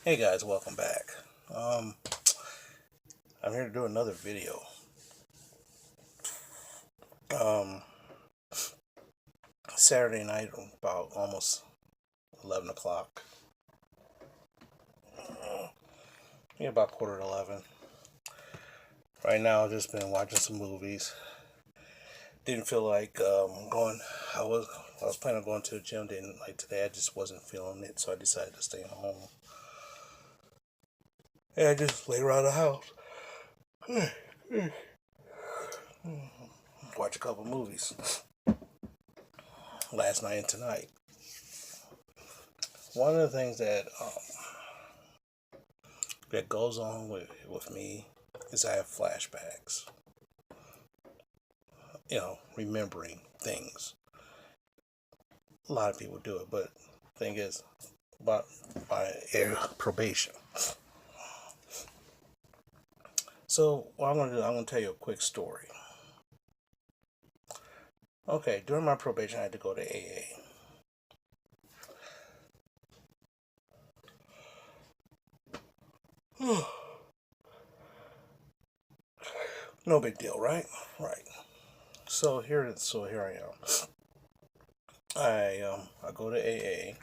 Hey guys, welcome back. Um, I'm here to do another video. Um, Saturday night, about almost 11 o'clock. Yeah, about quarter to 11. Right now, I've just been watching some movies. Didn't feel like going. I was I was planning on going to the gym. Didn't like today. I just wasn't feeling it, so I decided to stay home. And I just lay around the house, watch a couple movies last night and tonight. One of the things that goes on with me is I have flashbacks. Remembering things. A lot of people do it, but the thing is, about my probation. So what I'm gonna do, I'm gonna tell you a quick story. Okay, during my probation, I had to go to AA. No big deal, right? Right. So here I am. I go to AA.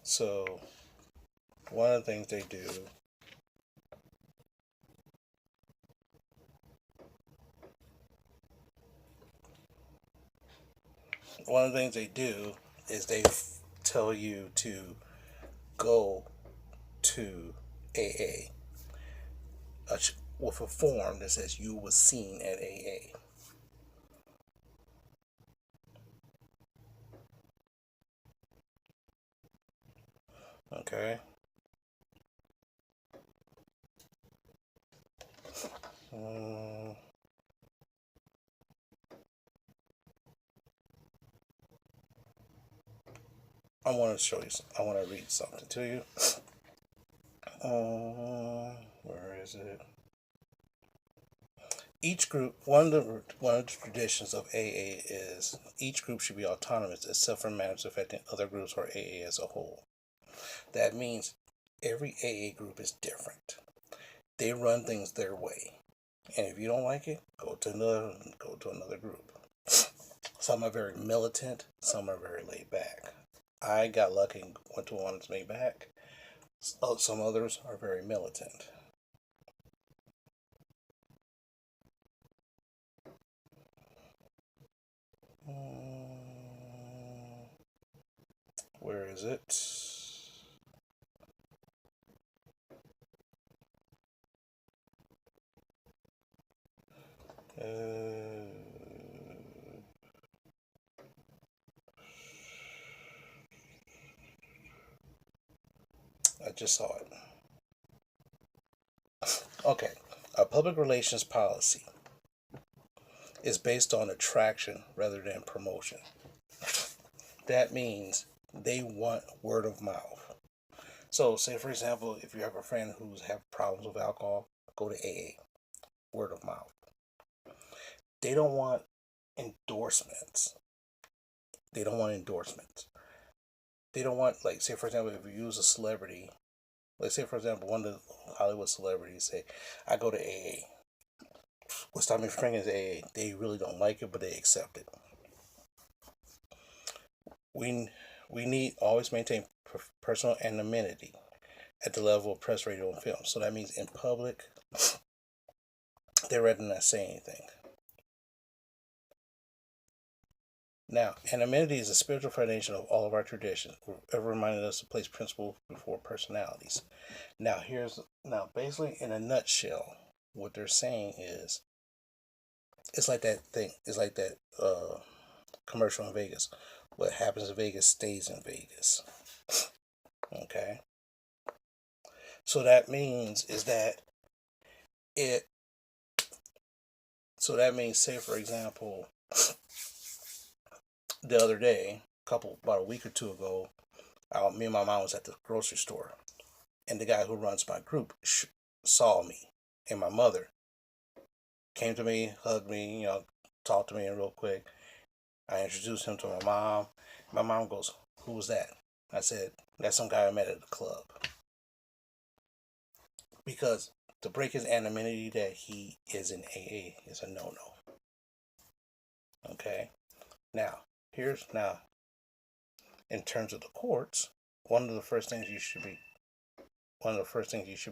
So one of the things they do one of the things they do is they tell you to go to AA with a form that says you were seen at AA. Okay. Um, I want to show you. I want to read something to you. Where is it? Each group, one of the traditions of AA is each group should be autonomous except for matters affecting other groups or AA as a whole. That means every AA group is different. They run things their way, and if you don't like it, go to another group. Some are very militant, some are very laid back. I got lucky and went to one that's laid back. Some others are very militant. Mm, where is it? Uh, I just saw it. Okay, a public relations policy is based on attraction rather than promotion. That means they want word of mouth. So, say for example, if you have a friend who's have problems with alcohol, go to AA. Word of mouth. They don't want endorsements. They don't want endorsements. They don't want, like, say for example, if you use a celebrity, let's say for example, one of the Hollywood celebrities say, "I go to AA." What's stopping me from drinking is AA. They really don't like it, but they accept it. We we need always maintain personal anonymity at the level of press, radio, and film. So that means in public, they'd rather not say anything. Now, anonymity is the spiritual foundation of all of our traditions, ever reminding us to place principle before personalities. Now basically in a nutshell, what they're saying is it's like that thing. It's like that commercial in Vegas. What happens in Vegas stays in Vegas. Okay. So that means is that it. So that means, say for example, the other day, about a week or two ago, me and my mom was at the grocery store, and the guy who runs my group saw me, and my mother came to me, hugged me, talked to me real quick. I introduced him to my mom. My mom goes, "Who was that?" I said, that's some guy I met at the club. Because to break his anonymity that he is in AA is a no-no. Okay? Now, in terms of the courts, one of the first things you should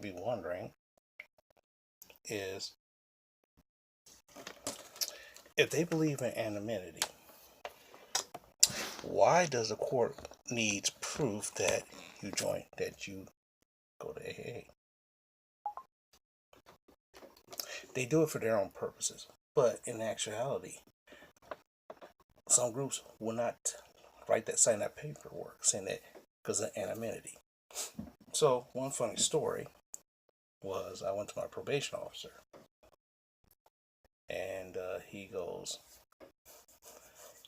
be wondering is, if they believe in anonymity, why does the court needs proof that you go to AA? They do it for their own purposes, but in actuality, some groups will not sign that paperwork saying that because of anonymity. So one funny story was, I went to my probation officer, and he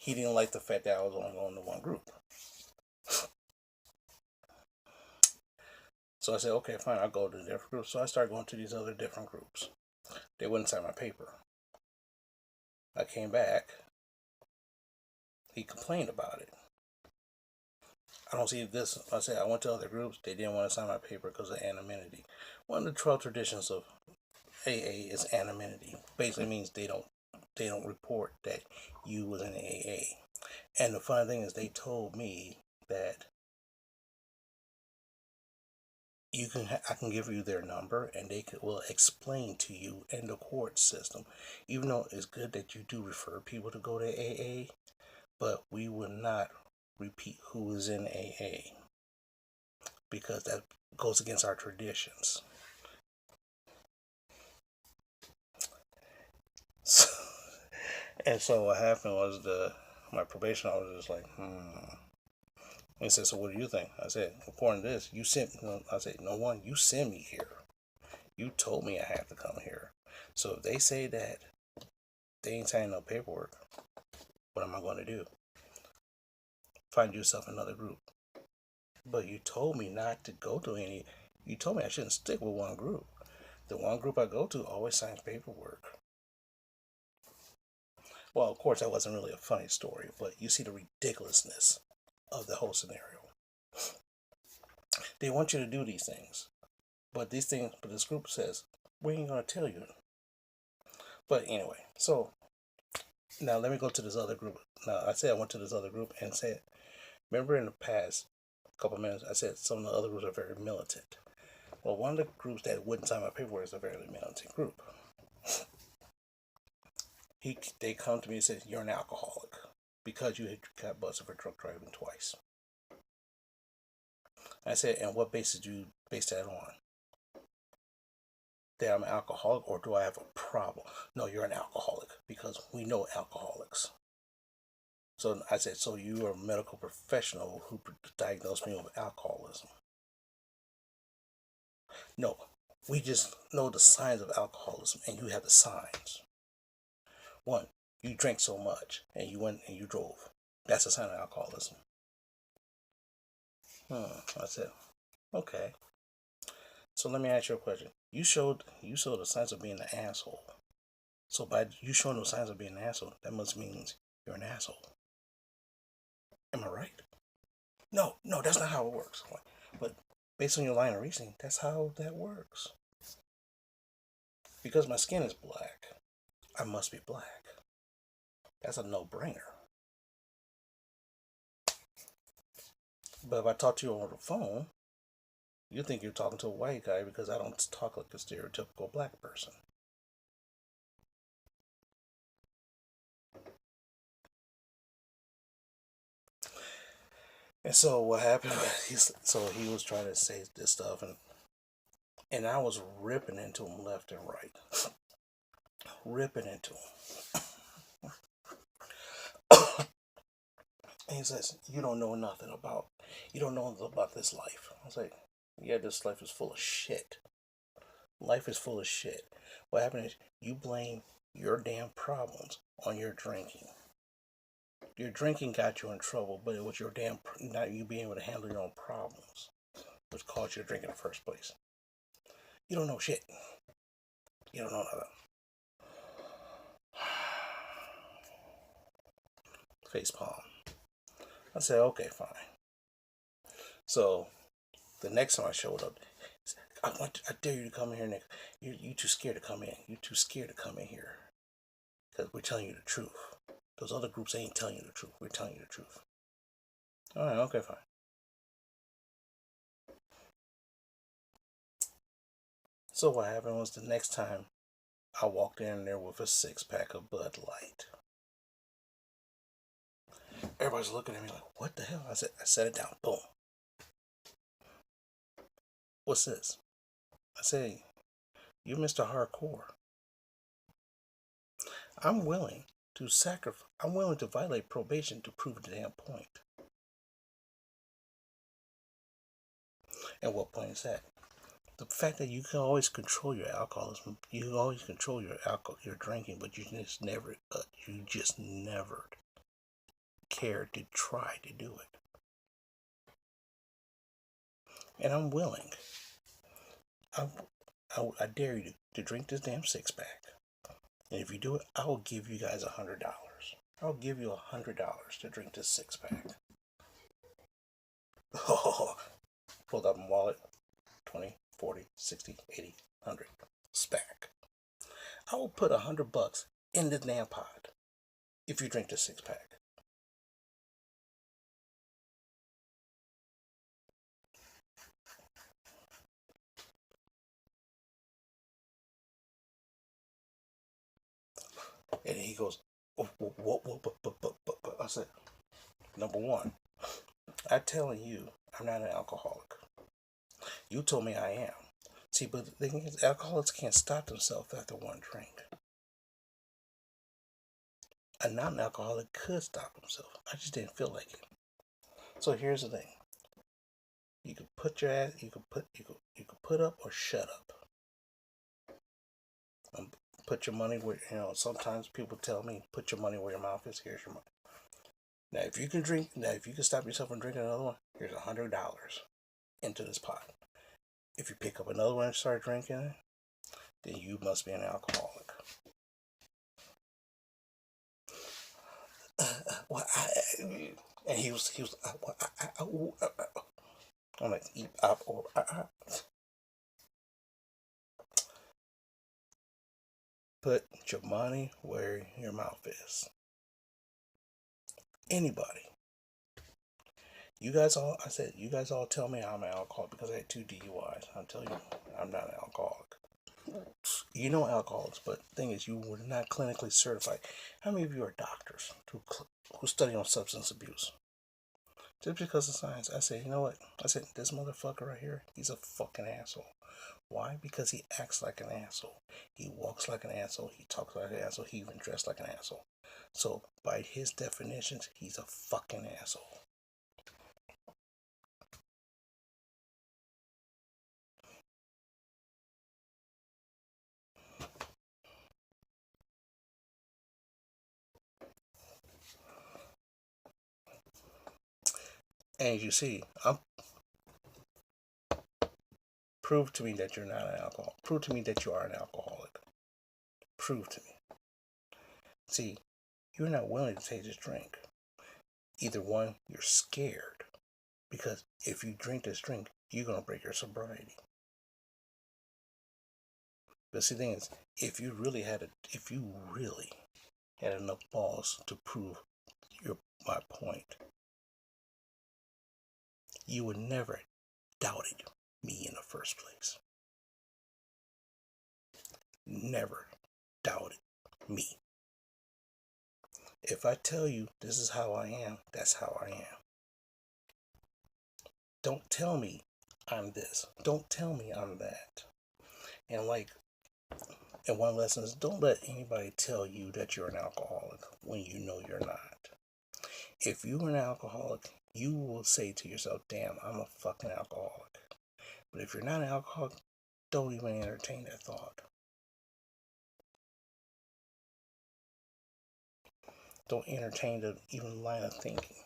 didn't like the fact that I was only going to one group. So I said, okay, fine, I'll go to different groups. So I started going to these other different groups. They wouldn't sign my paper. I came back. He complained about it. I don't see this. I said, I went to other groups. They didn't want to sign my paper because of anonymity. One of the 12 traditions of AA is anonymity. Basically means they don't report that you was in AA. And the funny thing is, they told me that I can give you their number, and will explain to you in the court system. Even though it's good that you do refer people to go to AA, but we will not repeat who is in AA because that goes against our traditions. So what happened was, my probation officer was like, He said, so what do you think? I said, according to this, you sent me here. You told me I had to come here. So if they say that they ain't signing no paperwork, what am I going to do? Find yourself another group. But you told me not to go to any. You told me I shouldn't stick with one group. The one group I go to always signs paperwork. Well, of course, that wasn't really a funny story, but you see the ridiculousness of the whole scenario. They want you to do these things, but this group says, we ain't going to tell you. But anyway, so now let me go to this other group. Now, I said I went to this other group and said, remember in the past couple of minutes, I said some of the other groups are very militant. Well, one of the groups that wouldn't sign my paperwork is a very militant group. They come to me and say, you're an alcoholic because you got busted for drunk driving twice. I said, and what basis do you base that on? That I'm an alcoholic, or do I have a problem? No, you're an alcoholic because we know alcoholics. So I said, so you are a medical professional who diagnosed me with alcoholism. No, we just know the signs of alcoholism, and you have the signs. One, you drank so much, and you went and you drove. That's a sign of alcoholism. I said, okay. So let me ask you a question. You showed the signs of being an asshole. So by you showing those signs of being an asshole, that must mean you're an asshole. Am I right? No, that's not how it works. But based on your line of reasoning, that's how that works. Because my skin is black, I must be black. That's a no-brainer. But if I talk to you over the phone, you think you're talking to a white guy because I don't talk like a stereotypical black person. And so what happened was, he was trying to say this stuff, and I was ripping into him left and right. Ripping into him. And he says, you don't know nothing about this life. I was like, yeah, this life is full of shit. Life is full of shit. What happened is you blame your damn problems on your drinking. Your drinking got you in trouble, but it was your not you being able to handle your own problems which caused you to drink in the first place. You don't know shit. You don't know nothing. Face palm. I said, okay, fine. So the next time I showed up, I dare you to come in here next. You too scared to come in. You too scared to come in here because we're telling you the truth. Those other groups ain't telling you the truth. We're telling you the truth. All right, okay, fine. So what happened was the next time I walked in there with a 6-pack of Bud Light. Everybody's looking at me like, what the hell? I set it down. Boom. What's this? I said, you're Mr. Hardcore. I'm willing to sacrifice. I'm willing to violate probation to prove the damn point. And what point is that? The fact that you can always control your alcoholism, you can always control your your drinking, but you just never cared to try to do it. And I'm willing. I dare you to drink this damn 6-pack. And if you do it, I will give you guys $100. I'll give you $100 to drink this 6-pack. Oh, pulled up my wallet. 20, 40, 60, 80, 100. Spack. I will put $100 in the damn pot if you drink the 6-pack. And he goes, what? I said, number one, I'm telling you, I'm not an alcoholic. You told me I am. See, but the thing is, alcoholics can't stop themselves after one drink. A non-alcoholic could stop himself. I just didn't feel like it. So here's the thing. You could put your ass. You could put up or shut up. Put your money where Sometimes people tell me, put your money where your mouth is. Here's your money. Now, if you can drink, if you can stop yourself from drinking another one, here's $100 into this pot. If you pick up another one and start drinking it, then you must be an alcoholic. And he was. I'm like, eat up or. Put your money where your mouth is. Anybody. You guys all tell me I'm an alcoholic because I had 2 DUIs. I'm telling you, I'm not an alcoholic. You know alcoholics, but the thing is, you were not clinically certified. How many of you are doctors who study on substance abuse? Just because of science, I said, you know what? I said, this motherfucker right here, he's a fucking asshole. Why? Because he acts like an asshole. He walks like an asshole. He talks like an asshole. He even dressed like an asshole. So, by his definitions, he's a fucking asshole. And you see, prove to me that you're not an alcoholic. Prove to me that you are an alcoholic. Prove to me. See, you're not willing to take this drink. Either one, you're scared. Because if you drink this drink, you're going to break your sobriety. But see, the thing is, if you really had enough balls to prove my point, you would never doubted me in the first place. Never doubted me. If I tell you this is how I am, that's how I am. Don't tell me I'm this. Don't tell me I'm that. And one lesson is, don't let anybody tell you that you're an alcoholic when you know you're not. If you're an alcoholic, you will say to yourself, damn, I'm a fucking alcoholic. But if you're not an alcoholic, don't even entertain that thought. Don't entertain the even line of thinking.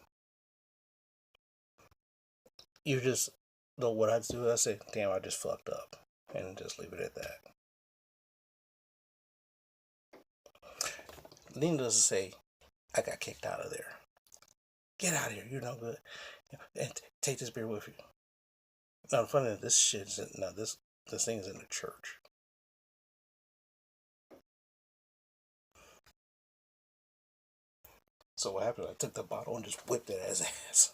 You just know what I do. I say, damn, I just fucked up. And just leave it at that. Needless to say, I got kicked out of there. Get out of here, you're no good. And take this beer with you. Now, funny, this shit's in, now this thing's in the church. So what happened? I took the bottle and just whipped it at his ass.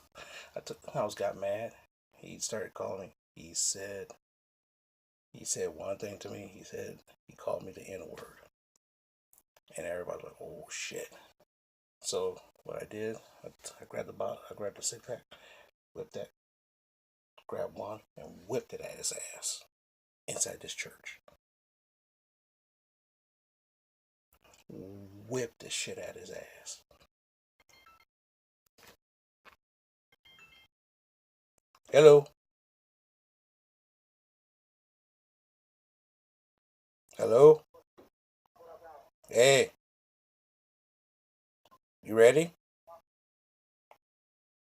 I was got mad. He started calling me. He said one thing to me. He called me the N word, and everybody was like, oh shit. So what I did, I grabbed the bottle, I grabbed the 6-pack, whipped that, grabbed one, and whipped it at his ass inside this church. Whipped the shit at his ass. Hello. Hello. Hey, you ready?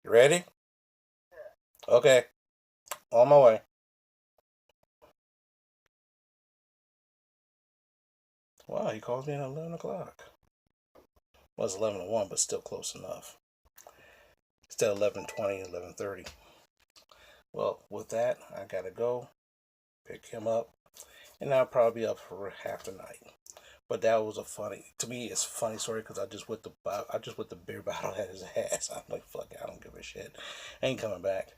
You ready? Okay, on my way. Wow, he calls me at 11 o'clock. Well, it's 11:01, but still close enough. Still 11:20, 11:30. Well, with that, I gotta go pick him up, and I'll probably be up for half the night. But that was to me, it's a funny story because I just with the beer bottle at his ass. I'm like, fuck it, I don't give a shit. I ain't coming back.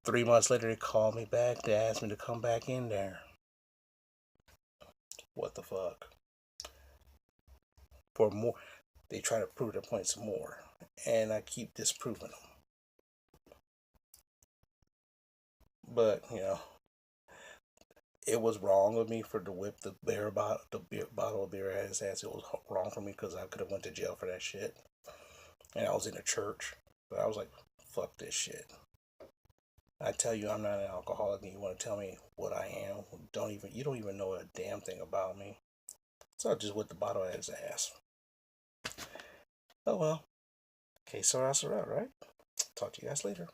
3 months later, they called me back. They asked me to come back in there. What the fuck? For more, they try to prove their points more, and I keep disproving them. But it was wrong of me for to whip the bottle of beer at his ass. It was wrong for me because I could have went to jail for that shit. And I was in a church, but I was like, fuck this shit. I tell you, I'm not an alcoholic, and you want to tell me what I am? You don't even know a damn thing about me. So I just whipped the bottle at his ass. Oh well. Okay, so that's right? Talk to you guys later.